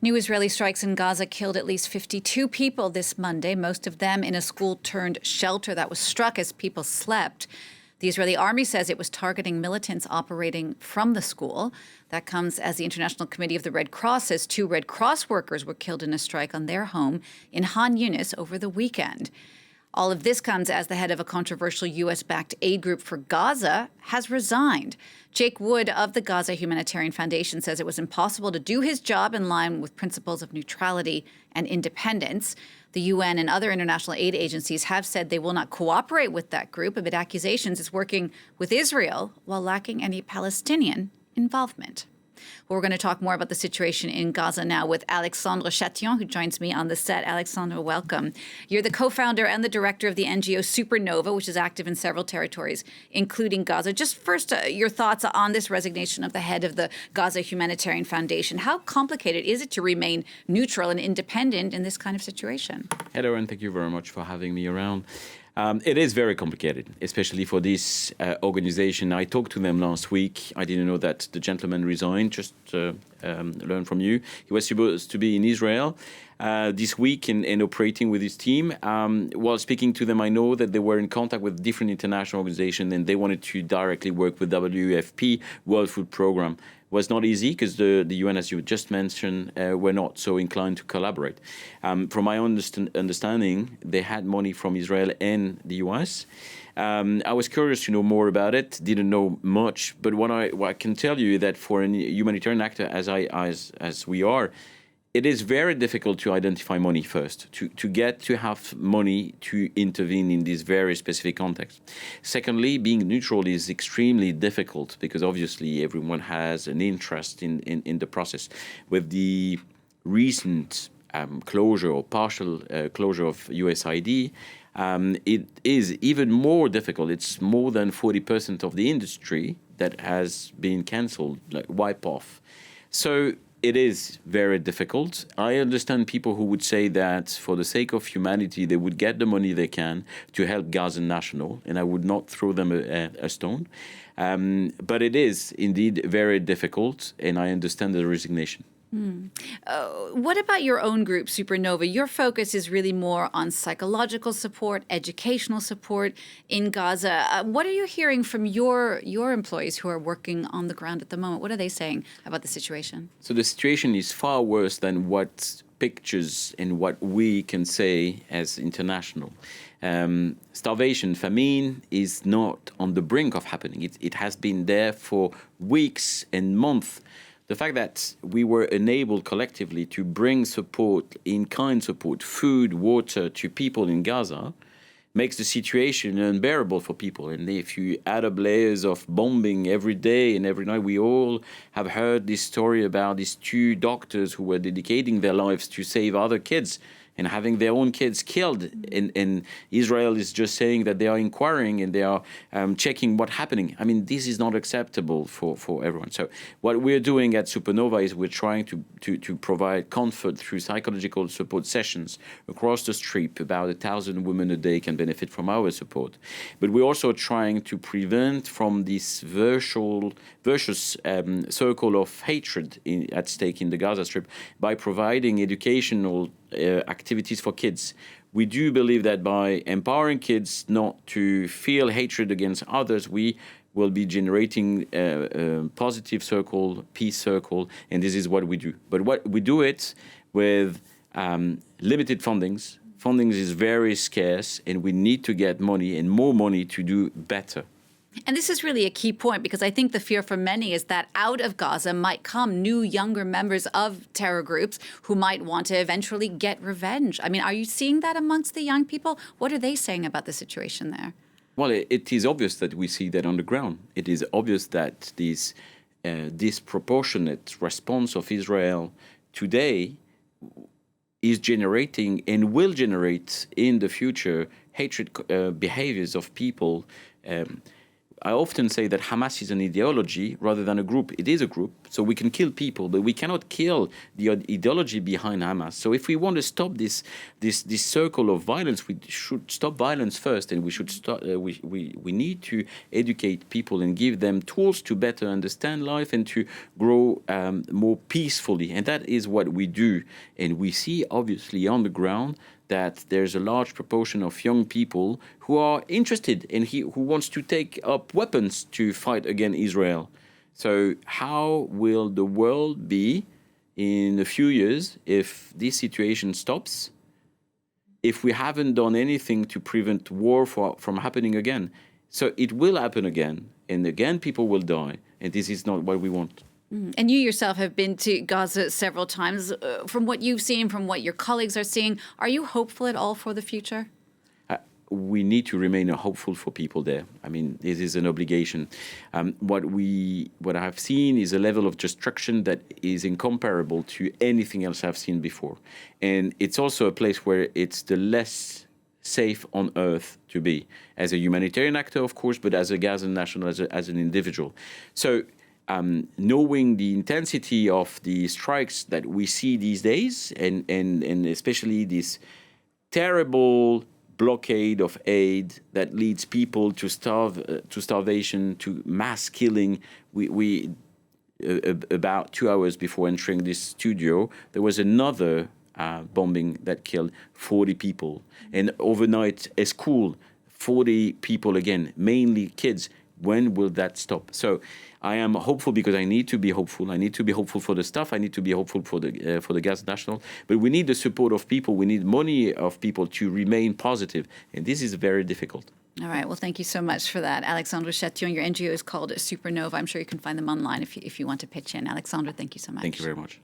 New Israeli strikes in Gaza killed at least 52 people this Monday, most of them in a school-turned-shelter that was struck as people slept. The Israeli army says it was targeting militants operating from the school. That comes as the International Committee of the Red Cross says 2 Red Cross workers were killed in a strike on their home in Han Yunis over the weekend. All of this comes as the head of a controversial U.S.-backed aid group for Gaza has resigned. Jake Wood of the Gaza Humanitarian Foundation says it was impossible to do his job in line with principles of neutrality and independence. The UN and other international aid agencies have said they will not cooperate with that group amid accusations it's working with Israel while lacking any Palestinian involvement. Well, we're going to talk more about the situation in Gaza now with Alexandre Chatillon, who joins me on the set. Alexandre, welcome. You're the co-founder and the director of the NGO Supernova, which is active in several territories, including Gaza. Just first, your thoughts on this resignation of the head of the Gaza Humanitarian Foundation. How complicated is it to remain neutral and independent in this kind of situation? Hello, and thank you very much for having me around. It is very complicated, especially for this organization. I talked to them last week. I didn't know that the gentleman resigned, just learned from you. He was supposed to be in Israel this week and operating with his team. While speaking to them, I know that they were in contact with different international organizations and they wanted to directly work with WFP, World Food Programme. Was not easy because the UN, as you just mentioned, were not so inclined to collaborate. From my understanding, they had money from Israel and the US. I was curious to know more about it, didn't know much, but what I can tell you that for a humanitarian actor as we are, it is very difficult to identify money first, to have money to intervene in these very specific contexts. Secondly, being neutral is extremely difficult because obviously everyone has an interest in the process. With the recent closure or partial closure of USAID, it is even more difficult. It's more than 40% of the industry that has been cancelled, like wipe off. So it is very difficult. I understand people who would say that for the sake of humanity, they would get the money they can to help Gazan national, and I would not throw them a stone. But it is indeed very difficult, and I understand the resignation. What about your own group, Supernova? Your focus is really more on psychological support, educational support in Gaza. What are you hearing from your employees who are working on the ground at the moment? What are they saying about the situation? So the situation is far worse than what pictures and what we can say as international. Starvation, famine is not on the brink of happening. It has been there for weeks and months. The fact that we were enabled collectively to bring support, in-kind support, food, water to people in Gaza makes the situation unbearable for people. And if you add up layers of bombing every day and every night, we all have heard this story about these 2 doctors who were dedicating their lives to save other kids and having their own kids killed. And Israel is just saying that they are inquiring and they are checking what's happening. I mean, this is not acceptable for everyone. So what we're doing at Supernova is we're trying to provide comfort through psychological support sessions across the street. About 1,000 women a day can benefit from our support. But we're also trying to prevent from this vicious circle of hatred at stake in the Gaza Strip by providing educational activities for kids. We do believe that by empowering kids not to feel hatred against others, we will be generating a positive circle, peace circle, and this is what we do. But what we do it with limited fundings. Funding is very scarce, and we need to get money and more money to do better. And this is really a key point because I think the fear for many is that out of Gaza might come new, younger members of terror groups who might want to eventually get revenge. I mean, are you seeing that amongst the young people? What are they saying about the situation there? Well, it is obvious that we see that on the ground. It is obvious that this disproportionate response of Israel today is generating and will generate in the future hatred behaviors of people. I often say that Hamas is an ideology rather than a group. It is a group, so we can kill people, but we cannot kill the ideology behind Hamas. So if we want to stop this circle of violence, we should stop violence first, and we should start. We need to educate people and give them tools to better understand life and to grow more peacefully. And that is what we do. And we see, obviously, on the ground that there's a large proportion of young people who are interested and who wants to take up weapons to fight against Israel. So how will the world be in a few years if this situation stops, if we haven't done anything to prevent war from happening again? So it will happen again, and again people will die, and this is not what we want. And you yourself have been to Gaza several times. From what you've seen, from what your colleagues are seeing, are you hopeful at all for the future? We need to remain hopeful for people there. I mean, this is an obligation. What I have seen is a level of destruction that is incomparable to anything else I've seen before. And it's also a place where it's the less safe on earth to be, as a humanitarian actor, of course, but as a Gazan national, as an individual. So knowing the intensity of the strikes that we see these days, and especially this terrible blockade of aid that leads people to starvation, to mass killing. We about 2 hours before entering this studio, there was another bombing that killed 40 people. And overnight, a school, 40 people again, mainly kids. When will that stop? So I am hopeful because I need to be hopeful. I need to be hopeful for the staff. I need to be hopeful for the Gaza National. But we need the support of people. We need money of people to remain positive. And this is very difficult. All right. Well, thank you so much for that. Alexandre Chatillon, your NGO is called Supernova. I'm sure you can find them online if you want to pitch in. Alexandre, thank you so much. Thank you very much.